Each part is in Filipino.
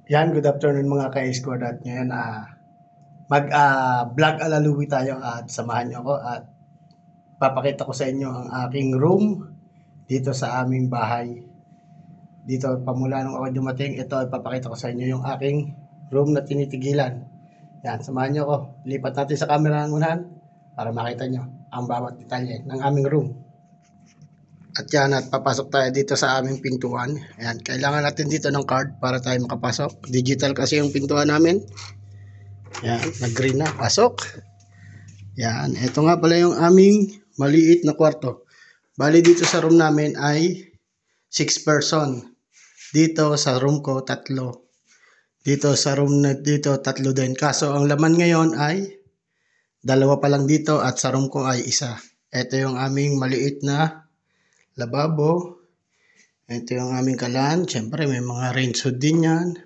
Yan, good afternoon mga ka-squad at ngayon mag-vlog alaluwi tayo at samahan niyo ako at papakita ko sa inyo ang aking room dito sa aming bahay. Dito pamula nung ako dumating, ito ay papakita ko sa inyo yung aking room na tinitigilan. Yan, samahan niyo ako. Lipat natin sa camera ng unahan para makita niyo ang bawat detalye ng aming room. At yan, at papasok tayo dito sa aming pintuan. Ayan, kailangan natin dito ng card para tayo makapasok. Digital kasi yung pintuan namin. Ayan, nag-green na. Pasok. Ayan, ito nga pala yung aming maliit na kwarto. Bali dito sa room namin ay 6 person. Dito sa room ko, 3. Dito sa room na dito, 3 din. Kaso ang laman ngayon ay 2 pa lang dito at sa room ko ay 1. Ito yung aming maliit na lababo. Ito yung aming kalan. Siyempre may mga range hood din yan.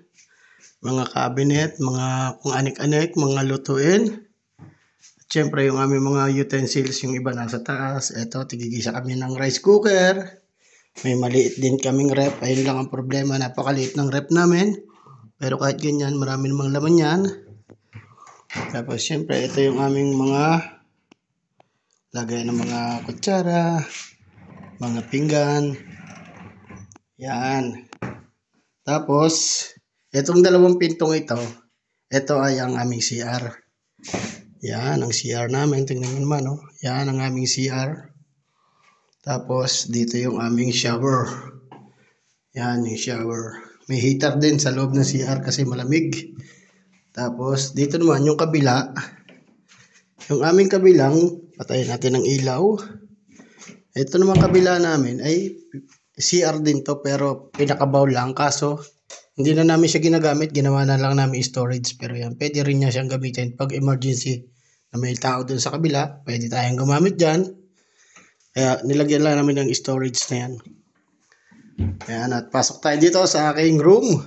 Mga cabinet, mga kung anik-anik, mga lutuin. At siyempre yung aming mga utensils, yung iba nasa taas. Ito, tigigisa kami ng rice cooker. May maliit din kaming rep. Ayun lang ang problema, napakaliit ng rep namin. Pero kahit ganyan, marami namang laman yan. Tapos siyempre ito yung aming mga lagay ng mga kutsara, mga pinggan. Yan. Tapos, itong 2 pintong ito ay ang aming CR. Yan, ang CR namin. Tingnan nyo naman, no? Yan, ang aming CR. Tapos, dito yung aming shower. Yan, yung shower. May heater din sa loob ng CR kasi malamig. Tapos, dito naman yung kabila. Yung aming kabilang, patayin natin ng ilaw. Ito naman kabila namin ay CR din to pero pinakabaw lang. Kaso, hindi na namin siya ginagamit. Ginawa na lang namin storage. Pero yan, pwede rin niya siyang gamitin pag emergency na may tao dun sa kabila. Pwede tayong gumamit dyan. Kaya nilagyan lang namin ng storage na yan. Ayan, at pasok tayo dito sa aking room.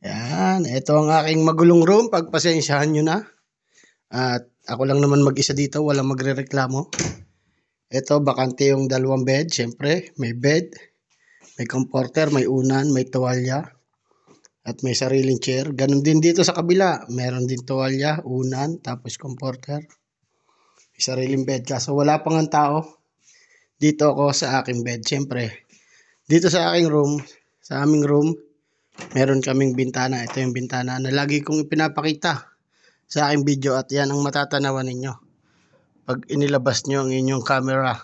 Ayan, ito ang aking magulong room. Pagpasensyahan nyo na. At ako lang naman mag-isa dito. Walang magre-reklamo. Ito, bakante yung 2 bed. Siyempre, may bed. May comforter, may unan, may tuwalya. At may sariling chair. Ganon din dito sa kabila. Meron din tuwalya, unan, tapos comforter. May sariling bed. Kaso wala pang ang tao. Dito ako sa aking bed. Siyempre, dito sa aking room, sa aming room, meron kaming bintana. Ito yung bintana na lagi kong ipinapakita sa aking video. At yan ang matatanawan ninyo pag inilabas nyo ang inyong camera.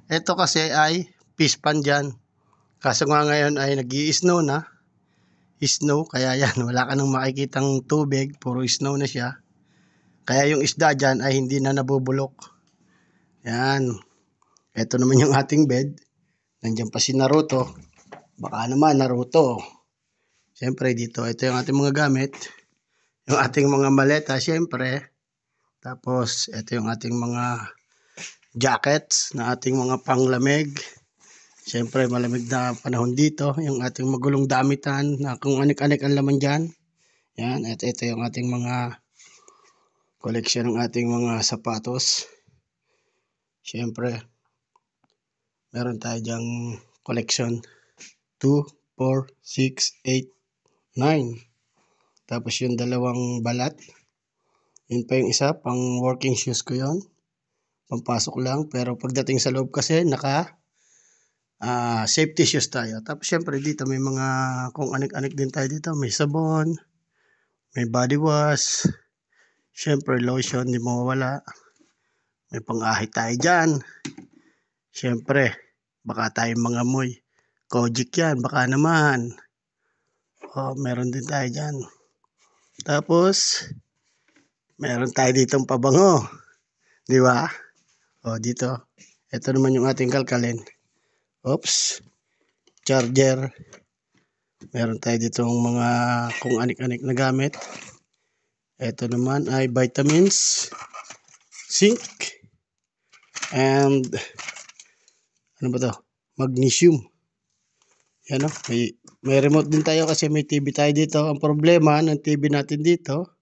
Ito kasi ay fish pan dyan. Kaso nga ngayon ay nag-i-snow na. Snow, kaya yan, wala ka nang makikitang tubig, puro snow na siya. Kaya yung isda dyan ay hindi na nabubulok. Yan. Ito naman yung ating bed. Nandiyan pa si Naruto. Baka naman Naruto. Siyempre dito, ito yung ating mga gamit. Yung ating mga maleta, siyempre. Tapos, ito yung ating mga jackets na ating mga panglamig. Siyempre, malamig na panahon dito. Yung ating magulong damitan na kung anik-anik ang laman dyan. Yan, at ito yung ating mga koleksyon ng ating mga sapatos. Siyempre, meron tayo dyang koleksyon. 2, 4, 6, 8, 9. Tapos yung 2 balat. Yun pa yung isa, pang working shoes ko yon. Pampasok lang. Pero pagdating sa loob kasi, safety shoes tayo. Tapos syempre dito may mga kung anik-anik din tayo dito. May sabon, may body wash, syempre lotion, di mawawala. May pang-ahit tayo dyan. Syempre, baka tayo mga amoy. Kojic yan, baka naman. Meron din tayo dyan. Tapos, meron tayo ditong pabango. Di ba? Dito. Ito naman yung ating kalkalin. Oops. Charger. Meron tayo ditong mga kung anik-anik na gamit. Ito naman ay vitamins, zinc, and ano ba to? Magnesium. Yan o. May remote din tayo kasi may TV tayo dito. Ang problema ng TV natin dito,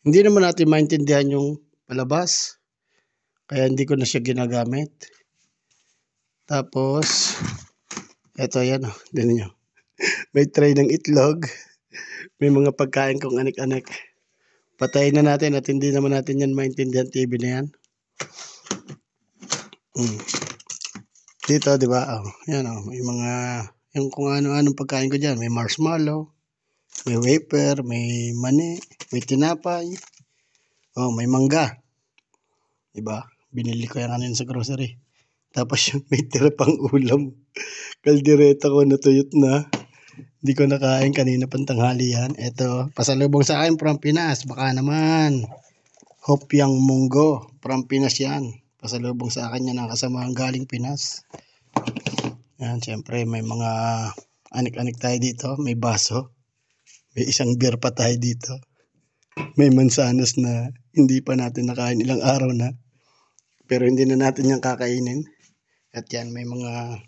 hindi naman natin maintindihan yung palabas. Kaya hindi ko na siya ginagamit. Tapos, eto yan o. Tignan nyo. May tray ng itlog. May mga pagkain kong anik-anik. Patayin na natin at hindi naman natin yan maintindihan TV na yan. Dito, di ba? Oh, yan oh, may mga yung kung ano-anong pagkain ko diyan, may marshmallow, may wafer, may mani, may tinapay. Oh, may mangga. Di ba? Binili ko yan kanina sa grocery. Tapos yung may tira pang ulam. Kaldereta ko natuyot na. Hindi ko nakain kanina pang tanghali yan. Ito, pasalubong sa akin from Pinas. Baka naman. Hopyang Munggo. From Pinas yan. Pasalubong sa akin yan ang kasamaang galing Pinas. Yan, siyempre may mga anik-anik tayo dito. May baso. May isang beer pa tayo dito. May mansanas na hindi pa natin nakain ilang araw na. Pero hindi na natin yung kakainin. At yan, may mga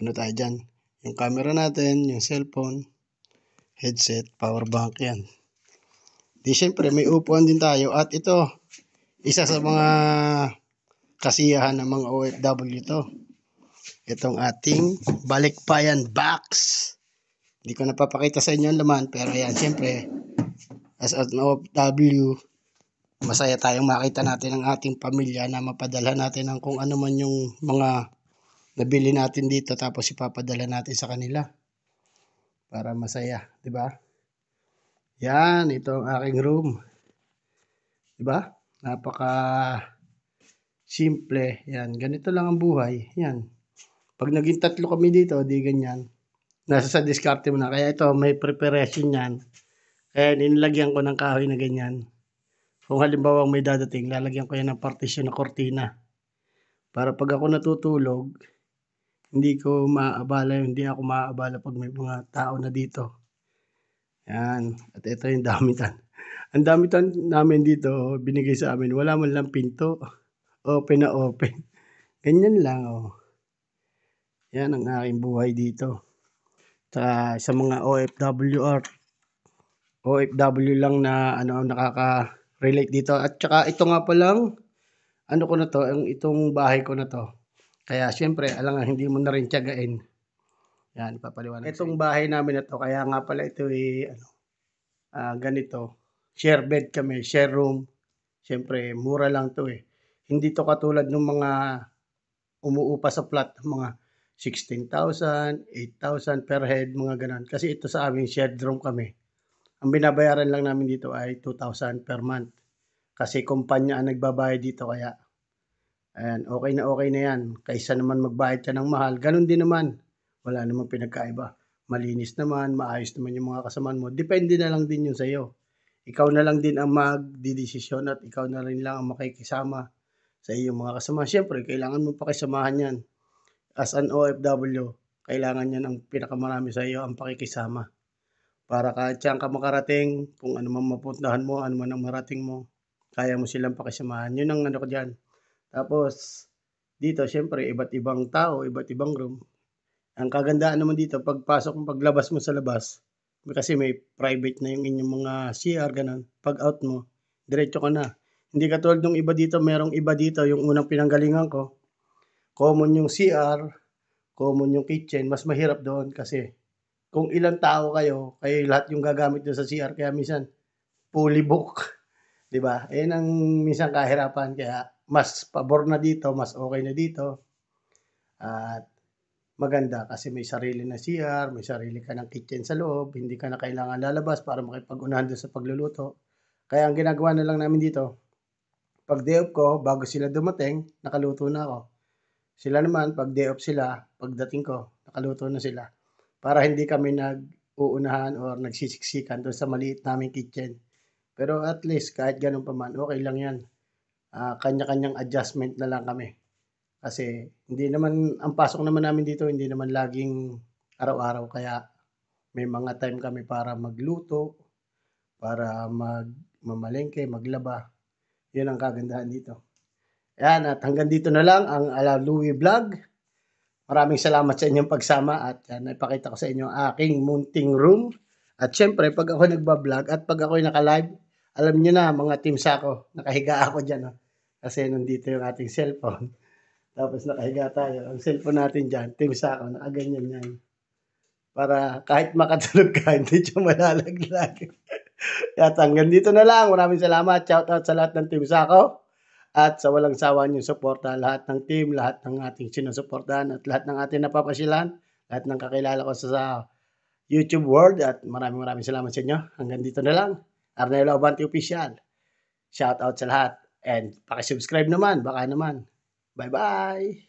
ano tayo dyan. Yung camera natin, yung cellphone, headset, power bank yan. Di syempre may upuan din tayo. At ito, isa sa mga kasiyahan ng mga OFW to. Itong ating balikbayan box. Hindi ko napapakita sa inyo ang laman. Pero yan, syempre, as an OFW, masaya tayong makita natin ang ating pamilya na mapadala natin ang kung ano man yung mga nabili natin dito tapos ipapadala natin sa kanila para masaya, di ba? Yan, ito ang aking room. Di ba? Napaka simple. Yan, ganito lang ang buhay. Yan. Pag naging tatlo kami dito, di ganyan. Nasa sa diskarte mo na. Kaya ito, may preparation yan. Kaya nilagyan ko ng kahoy na ganyan. Kung halimbawa may dadating, lalagyan ko yan ng partition na kortina. Para pag ako natutulog, hindi ako maaabala pag may mga tao na dito. Yan. At ito yung damitan. Ang damitan namin dito, binigay sa amin. Wala man lang pinto. Open na open. Ganyan lang, oh. Yan ang aking buhay dito. Sa mga OFW lang na nakaka-relate dito. At saka ito nga palang, ano ko na to, itong bahay ko na to. Kaya siyempre, alam nga, hindi mo na rin tiyagain. Yan, ipapaliwanag. Itong bahay namin na to, kaya nga pala ito ganito. Share bed kami, share room. Siyempre, mura lang to eh. Hindi to katulad ng mga umuupa sa flat, mga 16,000, 8,000 per head, mga ganun. Kasi ito sa amin, shared room kami. Ang binabayaran lang namin dito ay 2,000 per month. Kasi kumpanya ang nagbabayad dito kaya ayan, okay na yan. Kaysa naman magbayad ka ng mahal, ganun din naman. Wala namang pinagkaiba. Malinis naman, maayos naman yung mga kasamaan mo. Depende na lang din yun sa'yo. Ikaw na lang din ang magdidesisyon at ikaw na rin lang ang makikisama sa iyong mga kasama. Siyempre, kailangan mo pakisamahan yan. As an OFW, kailangan yan ang pinakamarami sa iyo, ang pakikisama. Para kahit saan ka makarating, kung ano man mapuntahan mo, ano man ang marating mo, kaya mo silang pakisamahan. Yun ang ano ko dyan. Tapos, dito, syempre, iba't ibang tao, iba't ibang room. Ang kagandaan naman dito, paglabas mo sa labas, kasi may private na yung inyong mga CR, ganun. Pag out mo, diretso ka na. Hindi katulad nung iba dito, merong iba dito, yung unang pinanggalingan ko, common yung CR, common yung kitchen, mas mahirap doon kasi kung ilang tao kayo lahat yung gagamit doon sa CR, kaya minsan fully book, 'di ba? Ayun ang minsan kahirapan, kaya mas pabor na dito, mas okay na dito. At maganda kasi may sarili na CR, may sarili ka ng kitchen sa loob, hindi ka na kailangan lalabas para makipag-unahan doon sa pagluluto. Kaya ang ginagawa na lang namin dito, pag day off ko, bago sila dumating, nakaluto na ako. Sila naman, pag day off sila, pagdating ko, nakaluto na sila. Para hindi kami nag-uunahan or nagsisiksikan doon sa maliit naming kitchen. Pero at least, kahit ganun pa man, okay lang yan. Kanya-kanyang adjustment na lang kami. Kasi hindi naman, ang pasok naman namin dito, hindi naman laging araw-araw. Kaya may mga time kami para magluto, para mamalengke, maglaba. Yun ang kagandahan dito. Yan, at hanggang dito na lang ang Ala Louie Vlog. Maraming salamat sa inyong pagsama at naipakita ko sa inyo ang aking munting room. At syempre, pag ako nagbablog at pag ako'y naka-live, alam niyo na mga teams ako, nakahiga ako dyan. Kasi nandito yung ating cellphone. Tapos nakahiga tayo. Ang cellphone natin dyan, teams ako, nakaganyan yan. para kahit makatulog ka hindi siya malalaglag. At hanggang dito na lang, maraming salamat, shoutout sa lahat ng Team Sako at sa walang sawa niyong suporta, lahat ng team, lahat ng ating sinusuportahan at lahat ng ating napapasyalan, lahat ng kakilala ko sa YouTube world at maraming salamat sa inyo. Hanggang dito na lang, Arnelo Abante Official. Shoutout sa lahat and paki-subscribe naman, baka naman. Bye-bye!